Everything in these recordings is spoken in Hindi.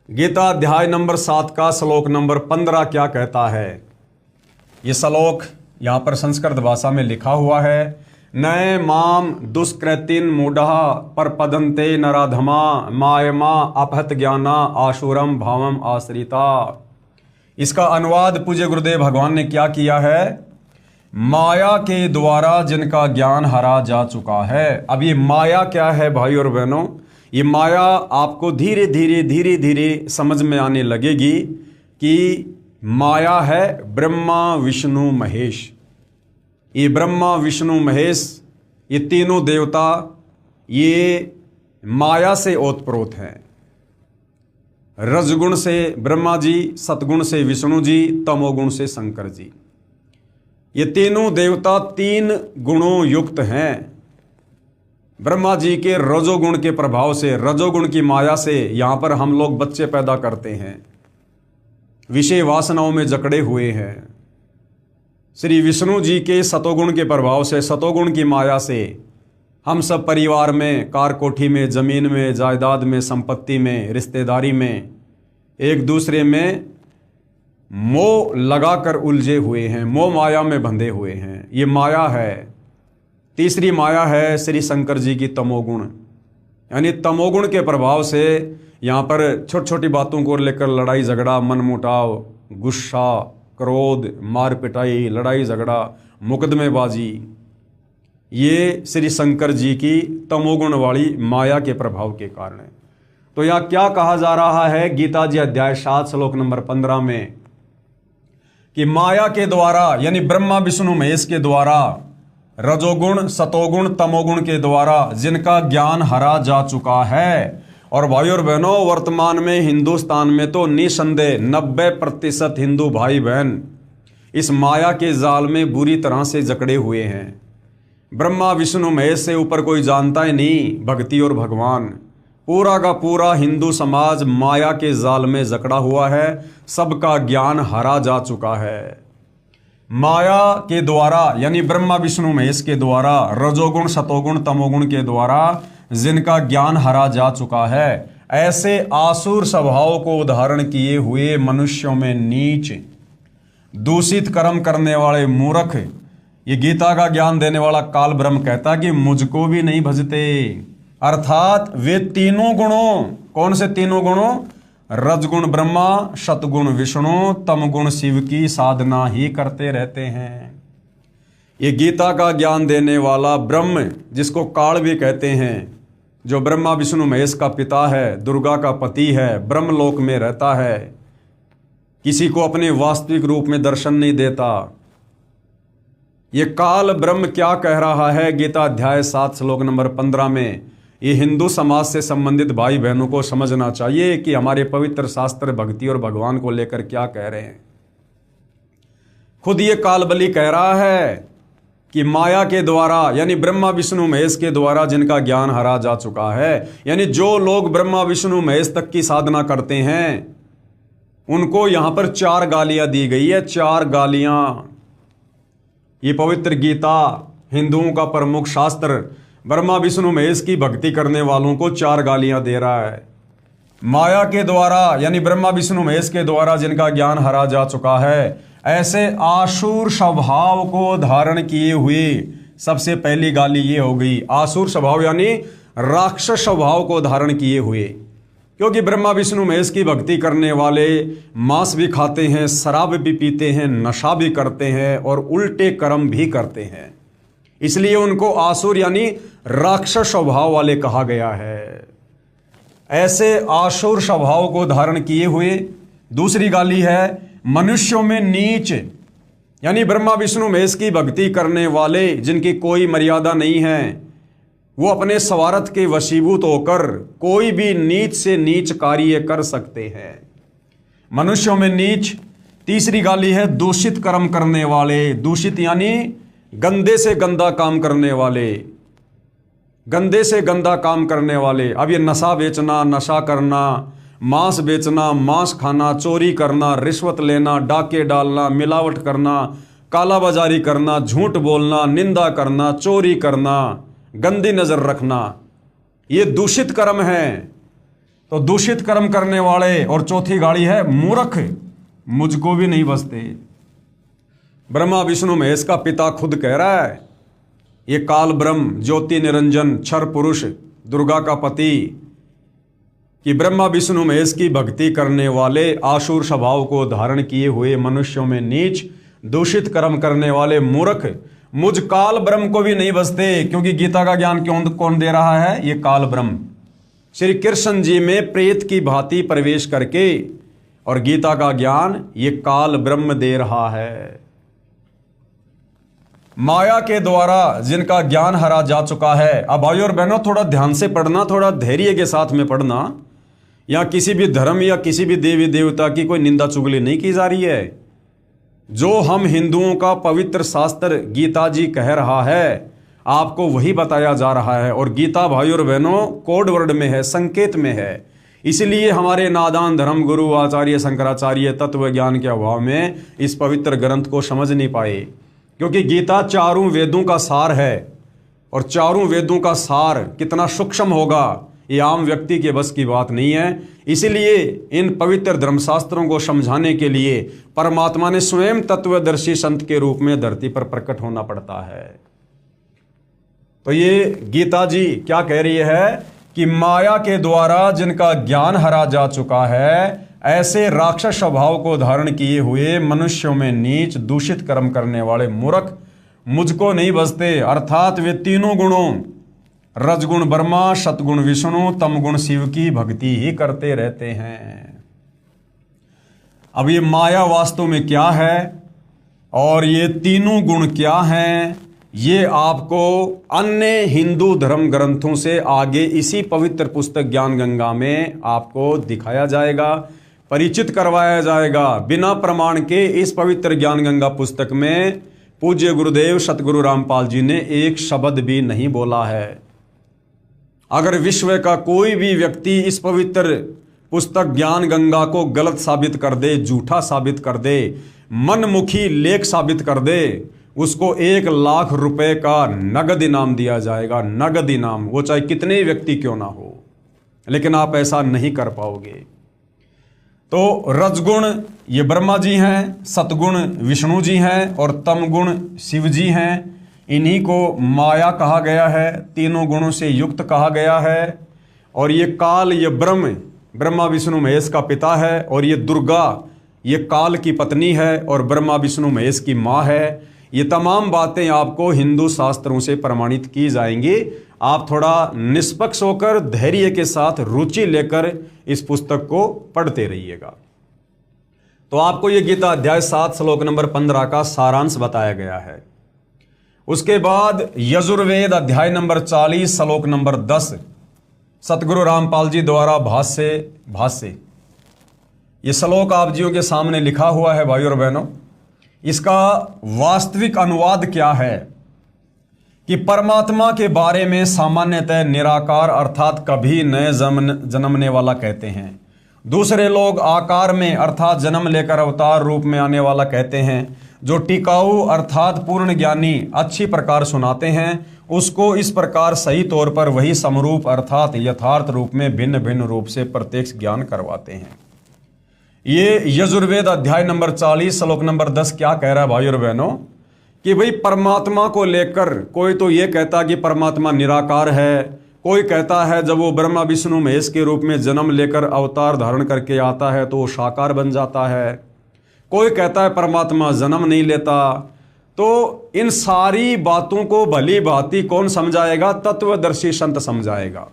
गीता अध्याय नंबर 7 का श्लोक नंबर 15 क्या कहता है। ये श्लोक यहाँ पर संस्कृत भाषा में लिखा हुआ है। नये माम दुष्कृतिन मूढ़ः परपदन्ते नराधमा मायमा अपहत ज्ञाना आशुरम भावम आश्रिता। इसका अनुवाद पूज्य गुरुदेव भगवान ने क्या किया है। माया के द्वारा जिनका ज्ञान हरा जा चुका है। अब ये माया क्या है भाई और बहनों, ये माया आपको धीरे धीरे समझ में आने लगेगी कि माया है ब्रह्मा विष्णु महेश। ये ब्रह्मा विष्णु महेश ये तीनों देवता ये माया से ओतप्रोत हैं। रजगुण से ब्रह्मा जी, सतगुण से विष्णु जी, तमोगुण से शंकर जी। ये तीनों देवता तीन गुणों युक्त हैं। ब्रह्मा जी के रजोगुण के प्रभाव से, रजोगुण की माया से यहाँ पर हम लोग बच्चे पैदा करते हैं, विषय वासनाओं में जकड़े हुए हैं। श्री विष्णु जी के सतोगुण के प्रभाव से, सतोगुण की माया से हम सब परिवार में, कार कोठी में, जमीन में, जायदाद में, संपत्ति में, रिश्तेदारी में एक दूसरे में मोह लगाकर उलझे हुए हैं, मोह माया में बंधे हुए हैं। ये माया है। तीसरी माया है श्री शंकर जी की तमोगुण, यानी तमोगुण के प्रभाव से यहाँ पर छोटी छोटी बातों को लेकर लड़ाई झगड़ा, मनमुटाव, गुस्सा, क्रोध, मार पिटाई, लड़ाई झगड़ा, मुकदमेबाजी, ये श्री शंकर जी की तमोगुण वाली माया के प्रभाव के कारण है। तो यहाँ क्या कहा जा रहा है गीता जी अध्याय 7 श्लोक नंबर 15 में कि माया के द्वारा यानी ब्रह्मा विष्णु महेश के द्वारा, रजोगुण सतोगुण तमोगुण के द्वारा जिनका ज्ञान हरा जा चुका है। और भाई और बहनों, वर्तमान में हिंदुस्तान में तो निसंदेह 90% हिंदू भाई बहन इस माया के जाल में बुरी तरह से जकड़े हुए हैं। ब्रह्मा विष्णु महेश से ऊपर कोई जानता ही नहीं भक्ति और भगवान। पूरा का पूरा हिंदू समाज माया के जाल में जकड़ा हुआ है। सबका ज्ञान हरा जा चुका है। माया के द्वारा यानी ब्रह्मा विष्णु महेश के द्वारा, रजोगुण सतोगुण तमोगुण के द्वारा जिनका ज्ञान हरा जा चुका है, ऐसे आसुर स्वभाव को धारण किए हुए मनुष्यों में नीच, दूषित कर्म करने वाले मूर्ख, ये गीता का ज्ञान देने वाला काल ब्रह्म कहता कि मुझको भी नहीं भजते। अर्थात वे तीनों गुणों, कौन से तीनों गुणों, रजगुण ब्रह्मा, सतगुण विष्णु, तमगुण शिव की साधना ही करते रहते हैं। ये गीता का ज्ञान देने वाला ब्रह्म, जिसको काल भी कहते हैं, जो ब्रह्मा विष्णु महेश का पिता है, दुर्गा का पति है, ब्रह्मलोक में रहता है, किसी को अपने वास्तविक रूप में दर्शन नहीं देता। ये काल ब्रह्म क्या कह रहा है गीता अध्याय 7 श्लोक नंबर 15 में, ये हिंदू समाज से संबंधित भाई बहनों को समझना चाहिए कि हमारे पवित्र शास्त्र भक्ति और भगवान को लेकर क्या कह रहे हैं। खुद ये कालबली कह रहा है कि माया के द्वारा यानी ब्रह्मा विष्णु महेश के द्वारा जिनका ज्ञान हरा जा चुका है, यानी जो लोग ब्रह्मा विष्णु महेश तक की साधना करते हैं, उनको यहां पर 4 गालियां दी गई है। 4 गालियां। ये पवित्र गीता हिंदुओं का प्रमुख शास्त्र ब्रह्मा विष्णु महेश की भक्ति करने वालों को 4 गालियां दे रहा है। माया के द्वारा यानी ब्रह्मा विष्णु महेश के द्वारा जिनका ज्ञान हरा जा चुका है, ऐसे आसुर स्वभाव को धारण किए हुए, सबसे पहली गाली ये हो गई। आसुर स्वभाव यानी राक्षस स्वभाव को धारण किए हुए, क्योंकि ब्रह्मा विष्णु महेश की भक्ति करने वाले मांस भी खाते हैं, शराब भी पीते हैं, नशा भी करते हैं और उल्टे कर्म भी करते हैं, इसलिए उनको आसुर यानी राक्षस स्वभाव वाले कहा गया है। ऐसे आसुर स्वभाव को धारण किए हुए। दूसरी गाली है मनुष्यों में नीच, यानी ब्रह्मा विष्णु महेश की भक्ति करने वाले जिनकी कोई मर्यादा नहीं है, वो अपने स्वार्थ के वशीभूत होकर कोई भी नीच से नीच कार्य कर सकते हैं। मनुष्यों में नीच। तीसरी गाली है दूषित कर्म करने वाले। दूषित यानी गंदे से गंदा काम करने वाले, गंदे से गंदा काम करने वाले। अब ये नशा बेचना, नशा करना, मांस बेचना, मांस खाना, चोरी करना, रिश्वत लेना, डाके डालना, मिलावट करना, कालाबाजारी करना, झूठ बोलना, निंदा करना, चोरी करना, गंदी नजर रखना, ये दूषित कर्म है। तो दूषित कर्म करने वाले, और चौथी गाड़ी है मूर्ख, मुझको भी नहीं बसते। ब्रह्मा विष्णु महेश का पिता खुद कह रहा है, ये काल ब्रह्म ज्योति निरंजन क्षर पुरुष दुर्गा का पति, कि ब्रह्मा विष्णु महेश की भक्ति करने वाले आसुर स्वभाव को धारण किए हुए मनुष्यों में नीच दूषित कर्म करने वाले मूर्ख मुझ काल ब्रह्म को भी नहीं बसते। क्योंकि गीता का ज्ञान कौन दे रहा है? ये काल ब्रह्म श्री कृष्ण जी में प्रेत की भांति प्रवेश करके, और गीता का ज्ञान ये काल ब्रह्म दे रहा है। माया के द्वारा जिनका ज्ञान हरा जा चुका है। अब भाइयों और बहनों, थोड़ा ध्यान से पढ़ना, थोड़ा धैर्य के साथ में पढ़ना। या किसी भी धर्म या किसी भी देवी देवता की कोई निंदा चुगली नहीं की जा रही है। जो हम हिंदुओं का पवित्र शास्त्र गीता जी कह रहा है, आपको वही बताया जा रहा है। और गीता भाइयों और बहनों कोड वर्ड में है, संकेत में है। इसलिए हमारे नादान धर्म गुरु आचार्य शंकराचार्य तत्व ज्ञान के अभाव में इस पवित्र ग्रंथ को समझ नहीं पाए। क्योंकि गीता चारों वेदों का सार है, और चारों वेदों का सार कितना सूक्ष्म होगा ये आम व्यक्ति के बस की बात नहीं है। इसलिए इन पवित्र धर्मशास्त्रों को समझाने के लिए परमात्मा ने स्वयं तत्वदर्शी संत के रूप में धरती पर प्रकट होना पड़ता है। तो ये गीता जी क्या कह रही है कि माया के द्वारा जिनका ज्ञान हरा जा चुका है, ऐसे राक्षस स्वभाव को धारण किए हुए मनुष्यों में नीच दूषित कर्म करने वाले मूर्ख मुझको नहीं बसते। अर्थात वे तीनों गुणों रजगुण ब्रह्मा, सतगुण विष्णु, तमगुण शिव की भक्ति ही करते रहते हैं। अब ये माया वास्तव में क्या है और ये तीनों गुण क्या हैं, ये आपको अन्य हिंदू धर्म ग्रंथों से आगे इसी पवित्र पुस्तक ज्ञान गंगा में आपको दिखाया जाएगा, परिचित करवाया जाएगा। बिना प्रमाण के इस पवित्र ज्ञान गंगा पुस्तक में पूज्य गुरुदेव सतगुरु रामपाल जी ने एक शब्द भी नहीं बोला है। अगर विश्व का कोई भी व्यक्ति इस पवित्र पुस्तक ज्ञान गंगा को गलत साबित कर दे, झूठा साबित कर दे, मनमुखी लेख साबित कर दे, उसको 1 लाख रुपए का नगद इनाम दिया जाएगा। नगद इनाम, वो चाहे कितने व्यक्ति क्यों ना हो, लेकिन आप ऐसा नहीं कर पाओगे। तो रजगुण ये ब्रह्मा जी हैं, सतगुण विष्णु जी हैं और तमगुण शिव जी हैं। इन्हीं को माया कहा गया है, तीनों गुणों से युक्त कहा गया है। और ये काल, ये ब्रह्मा विष्णु महेश का पिता है, और ये दुर्गा ये काल की पत्नी है और ब्रह्मा विष्णु महेश की माँ है। ये तमाम बातें आपको हिंदू शास्त्रों से प्रमाणित की जाएंगी। आप थोड़ा निष्पक्ष होकर धैर्य के साथ रुचि लेकर इस पुस्तक को पढ़ते रहिएगा। तो आपको ये गीता अध्याय 7 श्लोक नंबर 15 का सारांश बताया गया है। उसके बाद यजुर्वेद अध्याय नंबर 40 श्लोक नंबर 10 सतगुरु रामपाल जी द्वारा भाष्य ये श्लोक आप जियों के सामने लिखा हुआ है। भाइयों और बहनों, इसका वास्तविक अनुवाद क्या है कि परमात्मा के बारे में सामान्यतः निराकार अर्थात कभी नए जन्मने वाला कहते हैं। दूसरे लोग आकार में अर्थात जन्म लेकर अवतार रूप में आने वाला कहते हैं। जो टिकाऊ अर्थात पूर्ण ज्ञानी अच्छी प्रकार सुनाते हैं, उसको इस प्रकार सही तौर पर वही समरूप अर्थात यथार्थ रूप में भिन्न भिन्न रूप से प्रत्यक्ष ज्ञान करवाते हैं। ये यजुर्वेद अध्याय नंबर 40 श्लोक नंबर 10 क्या कह रहा है भाइयों और बहनों कि भाई परमात्मा को लेकर कोई तो ये कहता कि परमात्मा निराकार है, कोई कहता है जब वो ब्रह्मा विष्णु महेश के रूप में जन्म लेकर अवतार धारण करके आता है तो वो साकार बन जाता है, कोई कहता है परमात्मा जन्म नहीं लेता। तो इन सारी बातों को भली भांति कौन समझाएगा? तत्वदर्शी संत समझाएगा।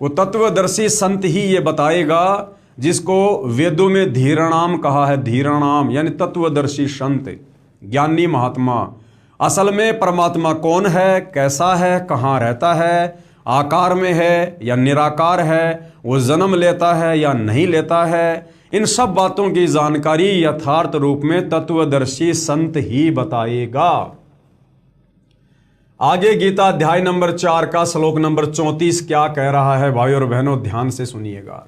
वो तत्वदर्शी संत ही ये बताएगा जिसको वेदों में धीरणाम कहा है। धीरणाम यानी तत्वदर्शी संत, ज्ञानी महात्मा। असल में परमात्मा कौन है, कैसा है, कहाँ रहता है, आकार में है या निराकार है, वो जन्म लेता है या नहीं लेता है, इन सब बातों की जानकारी यथार्थ रूप में तत्वदर्शी संत ही बताएगा। आगे गीता अध्याय नंबर 4 का श्लोक नंबर 34 क्या कह रहा है भाइयों और बहनों, ध्यान से सुनिएगा।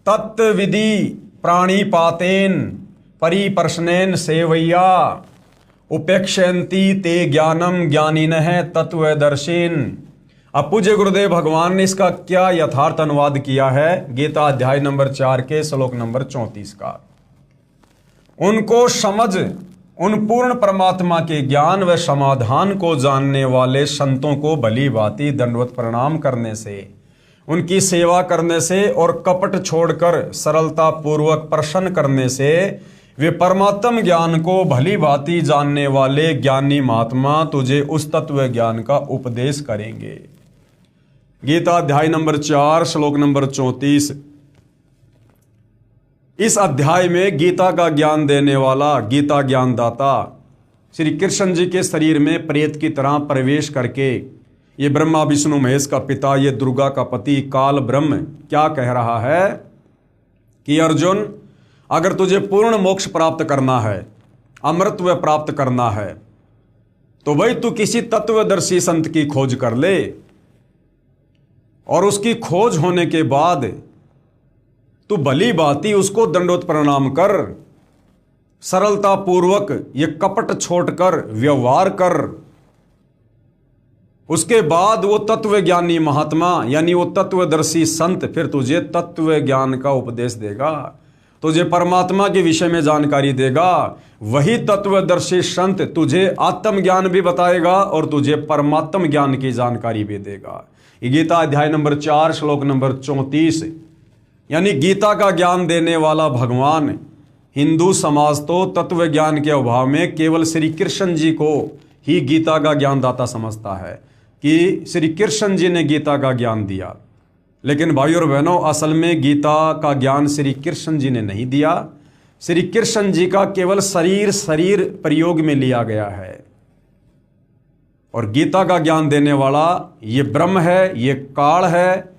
तत्विधि प्राणिपातेन परिप्रश्नेन सेवैया उपेक्षन्ति ते ज्ञानम ज्ञानिनः तत्वदर्शीन्। अब पूज्य गुरुदेव भगवान ने इसका क्या यथार्थ अनुवाद किया है गीता अध्याय नंबर 4 के श्लोक नंबर 34 का। उनको समझ उन पूर्ण परमात्मा के ज्ञान व समाधान को जानने वाले संतों को भली भांति दंडवत प्रणाम करने से, उनकी सेवा करने से और कपट छोड़कर सरलता पूर्वक प्रसन्न करने से वे परमात्म ज्ञान को भली भांति जानने वाले ज्ञानी महात्मा तुझे उस तत्व ज्ञान का उपदेश करेंगे। गीता अध्याय नंबर 4 श्लोक नंबर 34। इस अध्याय में गीता का ज्ञान देने वाला गीता ज्ञानदाता श्री कृष्ण जी के शरीर में प्रेत की तरह प्रवेश करके ये ब्रह्मा विष्णु महेश का पिता, ये दुर्गा का पति काल ब्रह्म क्या कह रहा है कि अर्जुन, अगर तुझे पूर्ण मोक्ष प्राप्त करना है, अमृतत्व प्राप्त करना है, तो भाई तू किसी तत्वदर्शी संत की खोज कर ले और उसकी खोज होने के बाद तू भली भांति उसको दंडवत प्रणाम कर, सरलता पूर्वक ये कपट छोड़कर व्यवहार कर। उसके बाद वो तत्व ज्ञानी महात्मा यानी वो तत्वदर्शी संत फिर तुझे तत्व ज्ञान का उपदेश देगा, तुझे परमात्मा के विषय में जानकारी देगा। वही तत्वदर्शी संत तुझे आत्मज्ञान भी बताएगा और तुझे परमात्म ज्ञान की जानकारी भी देगा। ये गीता अध्याय नंबर 4 श्लोक नंबर 34। यानी गीता का ज्ञान देने वाला भगवान हिंदू समाज तो तत्व ज्ञान के अभाव में केवल श्री कृष्ण जी को ही गीता का ज्ञानदाता समझता है कि श्री कृष्ण जी ने गीता का ज्ञान दिया। लेकिन भाइयों और बहनों, असल में गीता का ज्ञान श्री कृष्ण जी ने नहीं दिया। श्री कृष्ण जी का केवल शरीर प्रयोग में लिया गया है। और गीता का ज्ञान देने वाला ये ब्रह्म है, ये काल है,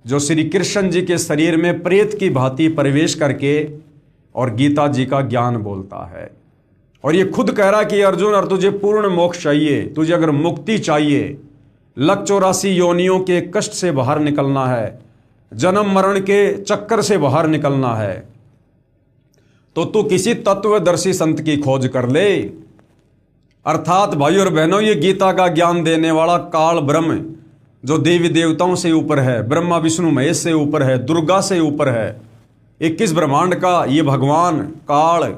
जो श्री कृष्ण जी के शरीर में प्रेत की भांति प्रवेश करके और गीता जी का ज्ञान बोलता है। और ये खुद कह रहा कि अर्जुन, और तुझे पूर्ण मोक्ष चाहिए, तुझे अगर मुक्ति चाहिए, लख 84 योनियों के कष्ट से बाहर निकलना है, जन्म मरण के चक्कर से बाहर निकलना है, तो तू किसी तत्वदर्शी संत की खोज कर ले। अर्थात भाइयों और बहनों, ये गीता का ज्ञान देने वाला काल ब्रह्म जो देवी देवताओं से ऊपर है, ब्रह्मा विष्णु महेश से ऊपर है, दुर्गा से ऊपर है, 21 ब्रह्मांड का ये भगवान काल,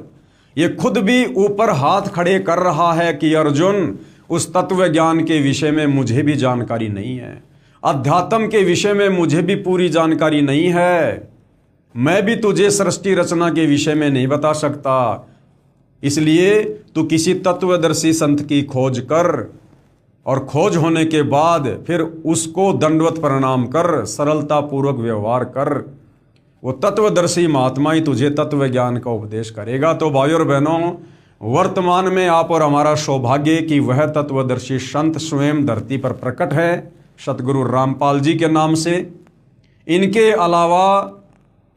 ये खुद भी ऊपर हाथ खड़े कर रहा है कि अर्जुन, उस तत्व ज्ञान के विषय में मुझे भी जानकारी नहीं है, अध्यात्म के विषय में मुझे भी पूरी जानकारी नहीं है, मैं भी तुझे सृष्टि रचना के विषय में नहीं बता सकता। इसलिए तू किसी तत्वदर्शी संत की खोज कर और खोज होने के बाद फिर उसको दंडवत प्रणाम कर, सरलता पूर्वक व्यवहार कर। वो तत्वदर्शी महात्मा ही तुझे तत्व ज्ञान का उपदेश करेगा। तो भाइयों और बहनों, वर्तमान में आप और हमारा सौभाग्य कि वह तत्वदर्शी संत स्वयं धरती पर प्रकट है सतगुरु रामपाल जी के नाम से। इनके अलावा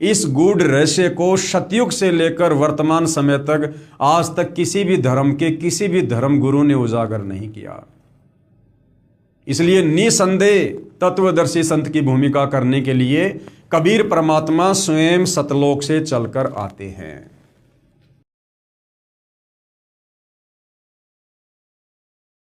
इस गूढ़ रहस्य को सतयुग से लेकर वर्तमान समय तक आज तक किसी भी धर्म के किसी भी धर्म गुरु ने उजागर नहीं किया। इसलिए निसंदेह तत्वदर्शी संत की भूमिका करने के लिए कबीर परमात्मा स्वयं सतलोक से चलकर आते हैं।